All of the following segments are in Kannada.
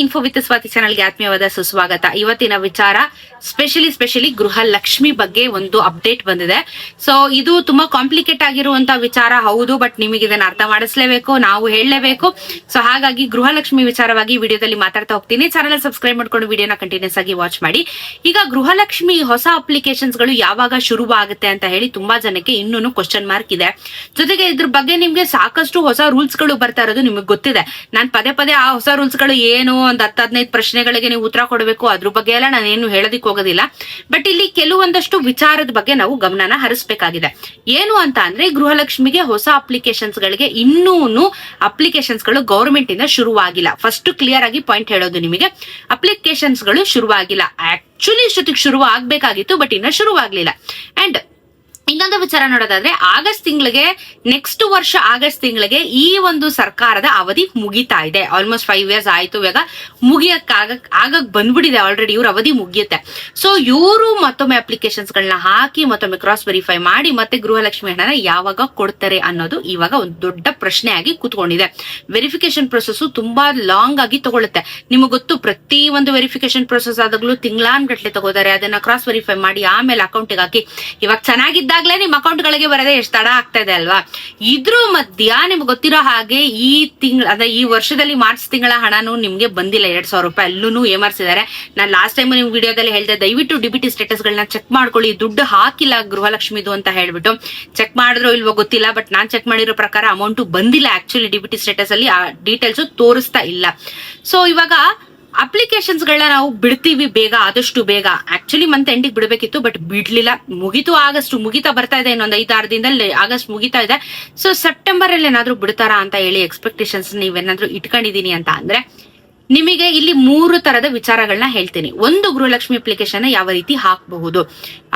ಇನ್ಫೋ ವಿತ್ ಸ್ವಾತಿ ಚಾನಲ್ಗೆ ಆತ್ಮೀಯವಾದ ಸುಸ್ವಾಗತ. ಇವತ್ತಿನ ವಿಚಾರ ಸ್ಪೆಷಲಿ ಗೃಹಲಕ್ಷ್ಮಿ ಬಗ್ಗೆ ಒಂದು ಅಪ್ಡೇಟ್ ಬಂದಿದೆ. ಸೊ ಇದು ತುಂಬಾ ಕಾಂಪ್ಲಿಕೇಟ್ ಆಗಿರುವಂತ ವಿಚಾರ ಹೌದು, ಬಟ್ ನಿಮಗೆ ಇದನ್ನ ಅರ್ಥ ಮಾಡಿಸ್ಲೇಬೇಕು, ನಾವು ಹೇಳಲೇಬೇಕು. ಸೊ ಹಾಗಾಗಿ ಗೃಹಲಕ್ಷ್ಮಿ ವಿಚಾರವಾಗಿ ವಿಡಿಯೋದಲ್ಲಿ ಮಾತಾಡ್ತಾ ಹೋಗ್ತೀನಿ. ಚಾನಲ್ ಸಬ್ಸ್ಕ್ರೈಬ್ ಮಾಡ್ಕೊಂಡು ವಿಡಿಯೋನ ಕಂಟಿನ್ಯೂಸ್ ಆಗಿ ವಾಚ್ ಮಾಡಿ. ಈಗ ಗೃಹಲಕ್ಷ್ಮಿ ಹೊಸ ಅಪ್ಲಿಕೇಶನ್ಸ್ ಗಳು ಯಾವಾಗ ಶುರುವಾಗುತ್ತೆ ಅಂತ ಹೇಳಿ ತುಂಬಾ ಜನಕ್ಕೆ ಇನ್ನೂ ಕ್ವಶನ್ ಮಾರ್ಕ್ ಇದೆ. ಜೊತೆಗೆ ಇದ್ರ ಬಗ್ಗೆ ನಿಮ್ಗೆ ಸಾಕಷ್ಟು ಹೊಸ ರೂಲ್ಸ್ ಗಳು ಬರ್ತಾ ಇರೋದು ನಿಮಗೆ ಗೊತ್ತಿದೆ. ನಾನು ಪದೇ ಆ ಹೊಸ ರೂಲ್ಸ್ ಗಳು ಏನು ಒಂದ್ 10-15 ಪ್ರಶ್ನೆಗಳಿಗೆ ನೀವು ಉತ್ತರ ಕೊಡಬೇಕು, ಅದ್ರ ಬಗ್ಗೆ ಎಲ್ಲ ನಾನೇನು ಹೇಳೋದಿಕ್ ಹೋಗೋದಿಲ್ಲ. ಬಟ್ ಇಲ್ಲಿ ಕೆಲವೊಂದಷ್ಟು ವಿಚಾರದ ಬಗ್ಗೆ ನಾವು ಗಮನನ ಹರಿಸಬೇಕಾಗಿದೆ. ಏನು ಅಂತ ಅಂದ್ರೆ, ಗೃಹಲಕ್ಷ್ಮಿಗೆ ಹೊಸ ಅಪ್ಲಿಕೇಶನ್ಸ್ ಗಳಿಗೆ ಇನ್ನೂನು ಅಪ್ಲಿಕೇಶನ್ಸ್ ಗಳು ಗವರ್ಮೆಂಟ್ ಇಂದ ಶುರುವಾಗಿಲ್ಲ. ಫಸ್ಟ್ ಕ್ಲಿಯರ್ ಆಗಿ ಪಾಯಿಂಟ್ ಹೇಳೋದು ನಿಮಗೆ, ಅಪ್ಲಿಕೇಶನ್ಸ್ ಗಳು ಶುರುವಾಗಿಲ್ಲ. ಆಕ್ಚುಲಿ ಇಷ್ಟೊತ್ತಿಗೆ ಶುರು ಆಗ್ಬೇಕಾಗಿತ್ತು, ಬಟ್ ಇನ್ನ ಶುರುವಾಗ್ಲಿಲ್ಲ. ಅಂಡ್ ಇನ್ನೊಂದು ವಿಚಾರ ನೋಡೋದಾದ್ರೆ, ನೆಕ್ಸ್ಟ್ ವರ್ಷ ಆಗಸ್ಟ್ ತಿಂಗಳಿಗೆ ಈ ಒಂದು ಸರ್ಕಾರದ ಅವಧಿ ಮುಗಿತಾ ಇದೆ. ಆಲ್ಮೋಸ್ಟ್ 5 years ಆಯ್ತು. ಇವಾಗ ಆಗಕ್ ಬಂದ್ಬಿಟ್ಟಿದೆ ಆಲ್ರೆಡಿ, ಇವ್ರ ಅವಧಿ ಮುಗಿಯುತ್ತೆ. ಸೊ ಇವರು ಮತ್ತೊಮ್ಮೆ ಅಪ್ಲಿಕೇಶನ್ಸ್ ಗಳನ್ನ ಹಾಕಿ ಮತ್ತೊಮ್ಮೆ ಕ್ರಾಸ್ ವೆರಿಫೈ ಮಾಡಿ ಮತ್ತೆ ಗೃಹಲಕ್ಷ್ಮಿ ಹಣನ ಯಾವಾಗ ಕೊಡ್ತಾರೆ ಅನ್ನೋದು ಇವಾಗ ಒಂದು ದೊಡ್ಡ ಪ್ರಶ್ನೆ ಆಗಿ ಕೂತ್ಕೊಂಡಿದೆ. ವೆರಿಫಿಕೇಶನ್ ಪ್ರೊಸೆಸ್ ತುಂಬಾ ಲಾಂಗ್ ಆಗಿ ತಗೊಳುತ್ತೆ. ನಿಮಗೆ ಗೊತ್ತು, ಪ್ರತಿ ಒಂದು ವೆರಿಫಿಕೇಶನ್ ಪ್ರೊಸೆಸ್ ಆದಾಗ್ಲೂ ತಿಂಗಳಾನ್ಗಟ್ಲೆ ತಗೋತಾರೆ. ಅದನ್ನ ಕ್ರಾಸ್ ವೆರಿಫೈ ಮಾಡಿ ಆಮೇಲೆ ಅಕೌಂಟಿಗೆ ಹಾಕಿ, ಇವಾಗ ಚೆನ್ನಾಗಿದ್ದ ನಿಮ್ ಅಕೌಂಟ್ ಗಳಿಗೆ ಬರದೆ ಎಷ್ಟು ತಡ ಆಗ್ತಾ ಇದೆ ಅಲ್ವಾ. ಇದ್ರ ಮಧ್ಯ ನಿಮ್ಗೆ ಗೊತ್ತಿರೋ ಹಾಗೆ ಈ ವರ್ಷದಲ್ಲಿ ಮಾರ್ಚ್ ತಿಂಗಳ ಹಣನು ನಿಮ್ಗೆ ಬಂದಿಲ್ಲ. 2,000 ರೂಪಾಯಿ ಅಲ್ಲೂ ಏಮಾರಿಸಿದ್ದಾರೆ. ನಾನು ಲಾಸ್ಟ್ ಟೈಮ್ ನಿಮ್ ವಿಡಿಯೋದಲ್ಲಿ ಹೇಳಿದೆ, ದಯವಿಟ್ಟು ಡಿಬಿಟಿ ಸ್ಟೇಟಸ್ ಗಳನ್ನ ಚೆಕ್ ಮಾಡ್ಕೊಳ್ಳಿ. ದುಡ್ಡು ಹಾಕಿಲ್ಲ ಗೃಹಲಕ್ಷ್ಮಿದು ಅಂತ ಹೇಳ್ಬಿಟ್ಟು. ಚೆಕ್ ಮಾಡಿದ್ರು ಇಲ್ವೋ ಗೊತ್ತಿಲ್ಲ, ಬಟ್ ನಾನ್ ಚೆಕ್ ಮಾಡಿರೋ ಪ್ರಕಾರ ಅಮೌಂಟ್ ಬಂದಿಲ್ಲ. ಆಕ್ಚುಲಿ ಡಿಬಿಟಿ ಸ್ಟೇಟಸ್ ಅಲ್ಲಿ ಆ ಡೀಟೇಲ್ಸ್ ತೋರಿಸ್ತಾ ಇಲ್ಲ. ಸೊ ಇವಾಗ ಅಪ್ಲಿಕೇಶನ್ಸ್ ಗಳನ್ನ ನಾವು ಬಿಡ್ತೀವಿ ಬೇಗ, ಆದಷ್ಟು ಬೇಗ. ಆಕ್ಚುಲಿ ಮಂತ್ ಎಂಡಿಗೆ ಬಿಡಬೇಕಿತ್ತು, ಬಟ್ ಬಿಡ್ಲಿಲ್ಲ. ಮುಗಿತು, ಆಗಸ್ಟ್ ಮುಗಿತಾ ಬರ್ತಾ ಇದೆ. ಇನ್ನೊಂದು 5-6 ದಿನದಲ್ಲಿ ಆಗಸ್ಟ್ ಮುಗಿತಾ ಇದೆ. ಸೊ ಸೆಪ್ಟೆಂಬರ್ ಅಲ್ಲಿ ಏನಾದ್ರು ಬಿಡ್ತಾರಾ ಅಂತ ಹೇಳಿ ಎಕ್ಸ್ಪೆಕ್ಟೇಷನ್ಸ್ ನೀವೇನಾದ್ರೂ ಇಟ್ಕೊಂಡಿದೀನಿ ಅಂತ ಅಂದ್ರೆ, ನಿಮಗೆ ಇಲ್ಲಿ 3 ತರದ ವಿಚಾರಗಳನ್ನ ಹೇಳ್ತೀನಿ. ಒಂದು, ಗೃಹಲಕ್ಷ್ಮಿ ಅಪ್ಲಿಕೇಶನ್ ಯಾವ ರೀತಿ ಹಾಕಬಹುದು.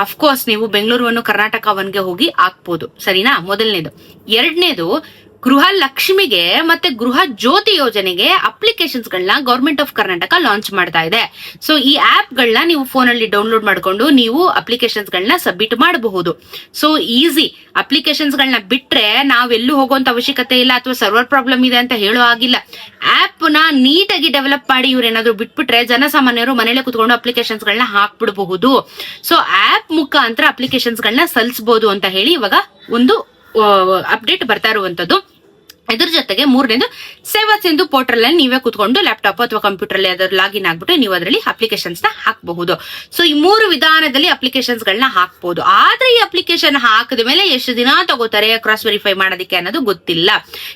ಅಫ್ಕೋರ್ಸ್ ನೀವು ಬೆಂಗಳೂರು ಕರ್ನಾಟಕವನ್ಗೆ ಹೋಗಿ ಹಾಕ್ಬೋದು, ಸರಿನಾ? ಮೊದಲನೇದು. ಎರಡನೇದು, ಗೃಹಲಕ್ಷ್ಮಿಗೆ ಮತ್ತೆ ಗೃಹ ಜ್ಯೋತಿ ಯೋಜನೆಗೆ ಅಪ್ಲಿಕೇಶನ್ಸ್ ಗಳನ್ನ ಗವರ್ಮೆಂಟ್ ಆಫ್ ಕರ್ನಾಟಕ ಲಾಂಚ್ ಮಾಡ್ತಾ ಇದೆ. ಸೊ ಈ ಆಪ್ ಗಳನ್ನ ನೀವು ಫೋನ್ ಅಲ್ಲಿ ಡೌನ್ಲೋಡ್ ಮಾಡ್ಕೊಂಡು ನೀವು ಅಪ್ಲಿಕೇಶನ್ಸ್ ಗಳನ್ನ ಸಬ್ಮಿಟ್ ಮಾಡಬಹುದು. So easy. ಅಪ್ಲಿಕೇಶನ್ಸ್ ಗಳನ್ನ ಬಿಟ್ರೆ ನಾವೆಲ್ಲೂ ಹೋಗುವಂತ ಅವಶ್ಯಕತೆ ಇಲ್ಲ, ಅಥವಾ ಸರ್ವರ್ ಪ್ರಾಬ್ಲಮ್ ಇದೆ ಅಂತ ಹೇಳೋ ಆಗಿಲ್ಲ. ಆಪ್ ನ ನೀಟಾಗಿ ಡೆವಲಪ್ ಮಾಡಿ ಇವ್ರೇನಾದ್ರೂ ಬಿಟ್ಬಿಟ್ರೆ ಜನಸಾಮಾನ್ಯರು ಮನೇಲೆ ಕುತ್ಕೊಂಡು ಅಪ್ಲಿಕೇಶನ್ಸ್ ಗಳನ್ನ ಹಾಕ್ಬಿಡಬಹುದು. ಸೊ ಆಪ್ ಮುಖಾಂತರ ಅಪ್ಲಿಕೇಶನ್ಸ್ ಗಳನ್ನ ಸಲ್ಲಿಸಬಹುದು ಅಂತ ಹೇಳಿ ಇವಾಗ ಒಂದು ಅಪ್ಡೇಟ್ ಬರ್ತಾ ಇರುವಂತದ್ದು. ಇದ್ರ ಜೊತೆಗೆ ಮೂರನೇದು, ಸೇವಾ ಸಿಂಧು ಪೋರ್ಟಲ್ ಅಲ್ಲಿ ನೀವೇ ಕುತ್ಕೊಂಡು ಲ್ಯಾಪ್ಟಾಪ್ ಅಥವಾ ಕಂಪ್ಯೂಟರ್ ಅಲ್ಲಿ ಅದರ ಲಾಗಿನ್ ಆಗ್ಬಿಟ್ಟು ನೀವು ಅದರಲ್ಲಿ ಅಪ್ಲಿಕೇಶನ್ಸ್ ನ ಹಾಕಬಹುದು. ಸೊ ಈ 3 ವಿಧಾನದಲ್ಲಿ ಅಪ್ಲಿಕೇಶನ್ಸ್ ಗಳನ್ನ ಹಾಕಬಹುದು. ಆದ್ರೆ ಈ ಅಪ್ಲಿಕೇಶನ್ ಹಾಕಿದ ಮೇಲೆ ಎಷ್ಟು ದಿನ ತಗೋತಾರೆ ಕ್ರಾಸ್ ವೆರಿಫೈ ಮಾಡೋದಕ್ಕೆ ಅನ್ನೋದು ಗೊತ್ತಿಲ್ಲ.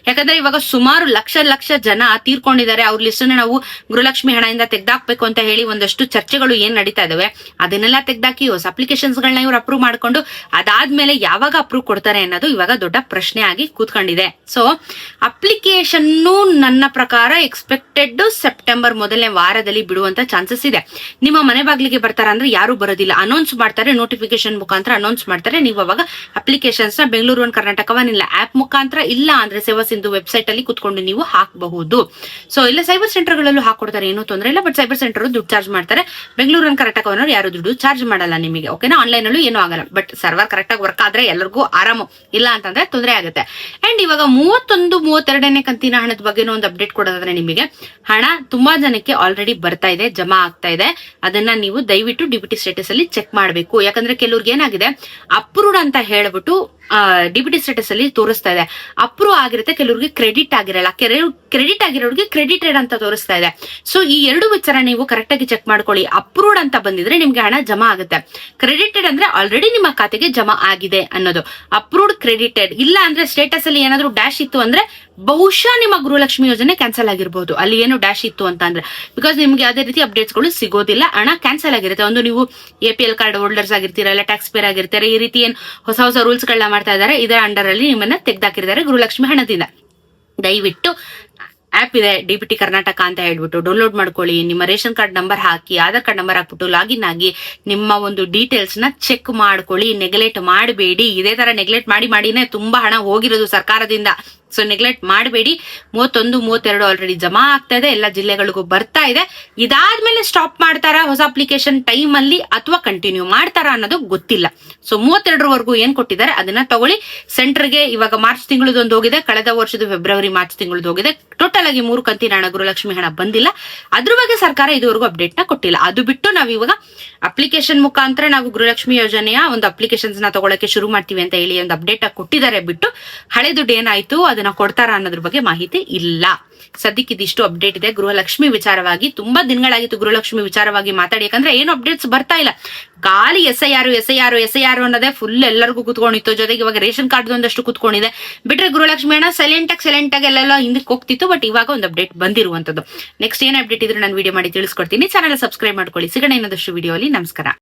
ಯಾಕಂದ್ರೆ ಇವಾಗ ಸುಮಾರು ಲಕ್ಷ ಜನ ತೀರ್ಕೊಂಡಿದ್ದಾರೆ. ಅವ್ರ ಲಿಸ್ಟ್ ನಾವು ಗೃಹಲಕ್ಷ್ಮಿ ಹಣದಿಂದ ತೆಗ್ದಾಕ್ಬೇಕು ಅಂತ ಹೇಳಿ ಒಂದಷ್ಟು ಚರ್ಚೆಗಳು ಏನ್ ನಡೀತಾ ಇದಾವೆ, ಅದನ್ನೆಲ್ಲ ತೆಗ್ದಾಕಿ ಹೊಸ ಅಪ್ಲಿಕೇಶನ್ಸ್ ಗಳನ್ನ ಇವ್ರು ಅಪ್ರೂವ್ ಮಾಡ್ಕೊಂಡು ಅದಾದ್ಮೇಲೆ ಯಾವಾಗ ಅಪ್ರೂವ್ ಕೊಡ್ತಾರೆ ಅನ್ನೋದು ಇವಾಗ ದೊಡ್ಡ ಪ್ರಶ್ನೆ ಆಗಿ ಕೂತ್ಕೊಂಡಿದೆ. ಸೊ ಅಪ್ಲಿಕೇಶನ್ ನನ್ನ ಪ್ರಕಾರ ಎಕ್ಸ್ಪೆಕ್ಟೆಡ್ ಸೆಪ್ಟೆಂಬರ್ ಮೊದಲನೇ ವಾರದಲ್ಲಿ ಬಿಡುವಂತ ಚಾನ್ಸಸ್ ಇದೆ. ನಿಮ್ಮ ಮನೆ ಬಾಗಿಲಿಗೆ ಬರ್ತಾರ ಅಂದ್ರೆ ಯಾರು ಬರೋದಿಲ್ಲ, ಅನೌನ್ಸ್ ಮಾಡ್ತಾರೆ, ನೋಟಿಫಿಕೇಶನ್ ಮುಖಾಂತರ ಅನೌನ್ಸ್ ಮಾಡ್ತಾರೆ. ನೀವು ಅವಾಗ ಅಪ್ಲಿಕೇಶನ್ಸ್ ನ ಬೆಂಗಳೂರು ಕರ್ನಾಟಕವನ್ನಿಲ್ಲ ಆಪ್ ಮುಖಾಂತರ, ಇಲ್ಲ ಅಂದ್ರೆ ಸೇವಾ ಸಿಂಧು ವೆಬ್ಸೈಟ್ ಅಲ್ಲಿ ಕುತ್ಕೊಂಡು ನೀವು ಹಾಕಬಹುದು. ಸೊ ಇಲ್ಲ ಸೈಬರ್ ಸೆಂಟರ್ ಗಳಲ್ಲೂ ಹಾಕೊಡ್ತಾರೆ, ಏನೂ ತೊಂದರೆ ಇಲ್ಲ. ಬಟ್ ಸೈಬರ್ ಸೆಂಟರ್ ದುಡ್ಡು ಚಾರ್ಜ್ ಮಾಡ್ತಾರೆ. ಬೆಂಗಳೂರು ಕರ್ನಾಟಕವನ್ನು ಯಾರು ದುಡ್ಡು ಚಾರ್ಜ್ ಮಾಡಲ್ಲ ನಿಮಗೆ, ಓಕೆನಾ? ಆನ್ಲೈನ್ ಅಲ್ಲೂ ಏನೂ ಆಗಲ್ಲ. ಬಟ್ ಸರ್ವರ್ ಕರೆಕ್ಟ್ ಆಗಿ ವರ್ಕ್ ಆದ್ರೆ ಎಲ್ಲರಿಗೂ ಆರಾಮು, ಇಲ್ಲ ಅಂತಂದ್ರೆ ತೊಂದರೆ ಆಗುತ್ತೆ. ಅಂಡ್ ಇವಾಗ 32ನೇ ಕಂತಿನ ಹಣದ ಬಗ್ಗೆ ಒಂದು ಅಪ್ಡೇಟ್ ಕೊಡೋದಾದ್ರೆ, ನಿಮಗೆ ಹಣ ತುಂಬಾ ಜನಕ್ಕೆ ಆಲ್ರೆಡಿ ಬರ್ತಾ ಇದೆ, ಜಮಾ ಆಗ್ತಾ ಇದೆ. ಅದನ್ನ ನೀವು ದಯವಿಟ್ಟು ಡಿಬಿಟಿ ಸ್ಟೇಟಸ್ ಅಲ್ಲಿ ಚೆಕ್ ಮಾಡಬೇಕು. ಯಾಕಂದ್ರೆ ಕೆಲವ್ರಿಗೆ ಏನಾಗಿದೆ, ಅಪ್ರೂವ್ಡ್ ಅಂತ ಹೇಳ್ಬಿಟ್ಟು ಡಿಬಿಟಿ ಸ್ಟೇಟಸ್ ಅಲ್ಲಿ ತೋರಿಸ್ತಾ ಇದೆ. ಅಪ್ರೂವ್ ಆಗಿರುತ್ತೆ, ಕೆಲವ್ರಿಗೆ ಕ್ರೆಡಿಟ್ ಆಗಿರಲ್ಲ. ಕ್ರೆಡಿಟ್ ಆಗಿರೋರಿಗೆ ಕ್ರೆಡಿಟೆಡ್ ಅಂತ ತೋರಿಸ್ತಾ ಇದೆ. ಸೊ ಈ 2 ವಿಚಾರ ನೀವು ಕರೆಕ್ಟ್ ಆಗಿ ಚೆಕ್ ಮಾಡ್ಕೊಳ್ಳಿ. ಅಪ್ರೂವ್ಡ್ ಅಂತ ಬಂದಿದ್ರೆ ನಿಮ್ಗೆ ಹಣ ಜಮಾ ಆಗುತ್ತೆ. ಕ್ರೆಡಿಟೆಡ್ ಅಂದ್ರೆ ಆಲ್ರೆಡಿ ನಿಮ್ಮ ಖಾತೆಗೆ ಜಮಾ ಆಗಿದೆ ಅನ್ನೋದು. ಅಪ್ರೂವ್ಡ್, ಕ್ರೆಡಿಟೆಡ್ ಇಲ್ಲ ಅಂದ್ರೆ ಸ್ಟೇಟಸ್ ಅಲ್ಲಿ ಏನಾದ್ರು ಡ್ಯಾಶ್ ಇತ್ತು ಅಂದ್ರೆ ಬಹುಶಃ ನಿಮ್ಮ ಗೃಹಲಕ್ಷ್ಮಿ ಯೋಜನೆ ಕ್ಯಾನ್ಸಲ್ ಆಗಿರಬಹುದು. ಅಲ್ಲಿ ಏನು ಡ್ಯಾಶ್ ಇತ್ತು ಅಂತ ಅಂದ್ರೆ, ಬಿಕಾಸ್ ನಿಮ್ಗೆ ಯಾವುದೇ ರೀತಿ ಅಪ್ಡೇಟ್ಸ್ ಗಳು ಸಿಗೋದಿಲ್ಲ, ಹಣ ಕ್ಯಾನ್ಸಲ್ ಆಗಿರುತ್ತೆ. ಒಂದು ನೀವು APL ಕಾರ್ಡ್ ಹೋಲ್ಡರ್ಸ್ ಆಗಿರ್ತೀರಾ, ಇಲ್ಲ ಟ್ಯಾಕ್ಸ್ ಪೇರ್ ಆಗಿರ್ತಾರೆ, ಈ ರೀತಿ ಏನ್ ಹೊಸ ರೂಲ್ಸ್ ಗಳನ್ನ ಮಾಡ್ತಾ ಇದ್ದಾರೆ, ಇದರ ಅಂಡರ್ ಅಲ್ಲಿ ನಿಮ್ಮನ್ನ ತೆಗ್ದಾಕಿರ್ತಾರೆ ಗೃಹಲಕ್ಷ್ಮಿ ಹಣದಿಂದ. ದಯವಿಟ್ಟು ಆಪ್ ಇದೆ ಡಿಬಿಟಿ ಕರ್ನಾಟಕ ಅಂತ ಹೇಳ್ಬಿಟ್ಟು ಡೌನ್ಲೋಡ್ ಮಾಡ್ಕೊಳ್ಳಿ. ನಿಮ್ಮ ರೇಷನ್ ಕಾರ್ಡ್ ನಂಬರ್ ಹಾಕಿ, ಆಧಾರ್ ಕಾರ್ಡ್ ನಂಬರ್ ಹಾಕ್ಬಿಟ್ಟು ಲಾಗಿನ್ ಆಗಿ ನಿಮ್ಮ ಒಂದು ಡೀಟೇಲ್ಸ್ ನ ಚೆಕ್ ಮಾಡ್ಕೊಳ್ಳಿ. ನೆಗ್ಲೆಕ್ಟ್ ಮಾಡಬೇಡಿ. ಇದೇ ತರ ನೆಗ್ಲೆಕ್ಟ್ ಮಾಡಿನೇ ತುಂಬಾ ಹಣ ಹೋಗಿರೋದು ಸರ್ಕಾರದಿಂದ. ಸೊ ನೆಗ್ಲೆಕ್ಟ್ ಮಾಡಬೇಡಿ. 31, 32 ಆಲ್ರೆಡಿ ಜಮಾ ಆಗ್ತಾ ಇದೆ, ಎಲ್ಲ ಜಿಲ್ಲೆಗಳಿಗೂ ಬರ್ತಾ ಇದೆ. ಇದಾದ್ಮೇಲೆ ಸ್ಟಾಪ್ ಮಾಡ್ತಾರಾ ಹೊಸ ಅಪ್ಲಿಕೇಶನ್ ಟೈಮ್ ಅಲ್ಲಿ, ಅಥವಾ ಕಂಟಿನ್ಯೂ ಮಾಡ್ತಾರಾ ಅನ್ನೋದು ಗೊತ್ತಿಲ್ಲ. ಸೊ 32ರವರೆಗೂ ಏನ್ ಕೊಟ್ಟಿದ್ದಾರೆ ಅದನ್ನ ತಗೊಳ್ಳಿ. ಸೆಂಟರ್ಗೆ ಇವಾಗ ಮಾರ್ಚ್ ತಿಂಗಳದೊಂದು ಹೋಗಿದೆ, ಕಳೆದ ವರ್ಷದ ಫೆಬ್ರವರಿ ಮಾರ್ಚ್ ತಿಂಗಳದ್ದು ಹೋಗಿದೆ. ಟೋಟಲ್ ಅಫಿಷಿಯಲ್ ಆಗಿ 3 ಕಂತಿನ ಹಣ ಗೃಹಲಕ್ಷ್ಮಿ ಹಣ ಬಂದಿಲ್ಲ. ಅದ್ರ ಬಗ್ಗೆ ಸರ್ಕಾರ ಇದುವರೆಗೂ ಅಪ್ಡೇಟ್ ನ ಕೊಟ್ಟಿಲ್ಲ. ಅದು ಬಿಟ್ಟು ನಾವ್ ಇವಾಗ ಅಪ್ಲಿಕೇಶನ್ ಮುಖಾಂತರ ನಾವು ಗೃಹಲಕ್ಷ್ಮಿ ಯೋಜನೆಯ ಒಂದು ಅಪ್ಲಿಕೇಶನ್ಸ್ ನ ತಗೊಳಕ್ಕೆ ಶುರು ಮಾಡ್ತೀವಿ ಅಂತ ಹೇಳಿ ಒಂದು ಅಪ್ಡೇಟ್ ಕೊಟ್ಟಿದ್ದಾರೆ ಬಿಟ್ಟು ಹಳೆ ದುಡ್ಡು ಏನಾಯ್ತು ಅದನ್ನ ಕೊಡ್ತಾರ ಅನ್ನೋದ್ರ ಬಗ್ಗೆ ಮಾಹಿತಿ ಇಲ್ಲ. ಸದ್ಯಕ್ಕೆ ಇದಿಷ್ಟು ಅಪ್ಡೇಟ್ ಇದೆ ಗೃಹಲಕ್ಷ್ಮಿ ವಿಚಾರವಾಗಿ. ತುಂಬಾ ದಿನಗಳಾಗಿತ್ತು ಗೃಹಲಕ್ಷ್ಮಿ ವಿಚಾರವಾಗಿ ಮಾತಾಡಿ, ಯಾಕಂದ್ರೆ ಏನು ಅಪ್ಡೇಟ್ಸ್ ಬರ್ತಾ ಇಲ್ಲ. ಖಾಲಿ SIR ಅನ್ನೋದೇ ಫುಲ್ ಎಲ್ಲರಿಗೂ ಕುತ್ಕೊಂಡಿತ್ತು. ಜೊತೆಗೆ ಇವಾಗ ರೇಷನ್ ಕಾರ್ಡ್ ಒಂದಷ್ಟು ಕುತ್ಕೊಂಡಿದೆ. ಬಿಟ್ರೆ ಗೃಹಲಕ್ಷ್ಮಿ ಹಣ ಸೈಲೆಂಟ್ ಆಗಿ ಎಲ್ಲ ಹಿಂದಕ್ಕೆ ಹೋಗ್ತಿತ್ತು. ಬಟ್ ಇವಾಗ ಒಂದು ಅಪ್ಡೇಟ್ ಬಂದಿರುವಂತದ್ದು. ನೆಕ್ಸ್ಟ್ ಏನ್ ಅಪ್ಡೇಟ್ ಇದ್ರೆ ನಾನು ವಿಡಿಯೋ ಮಾಡಿ ತಿಳಿಸ್ಕೊಡ್ತೀನಿ. ಚಾನಲ್ ಸಬ್ಸ್ಕ್ರೈಬ್ ಮಾಡ್ಕೊಳ್ಳಿ. ಸಿಗೋಣ ಇನ್ನೊಂದಷ್ಟು ವಿಡಿಯೋ ಅಲ್ಲಿ. ನಮಸ್ಕಾರ.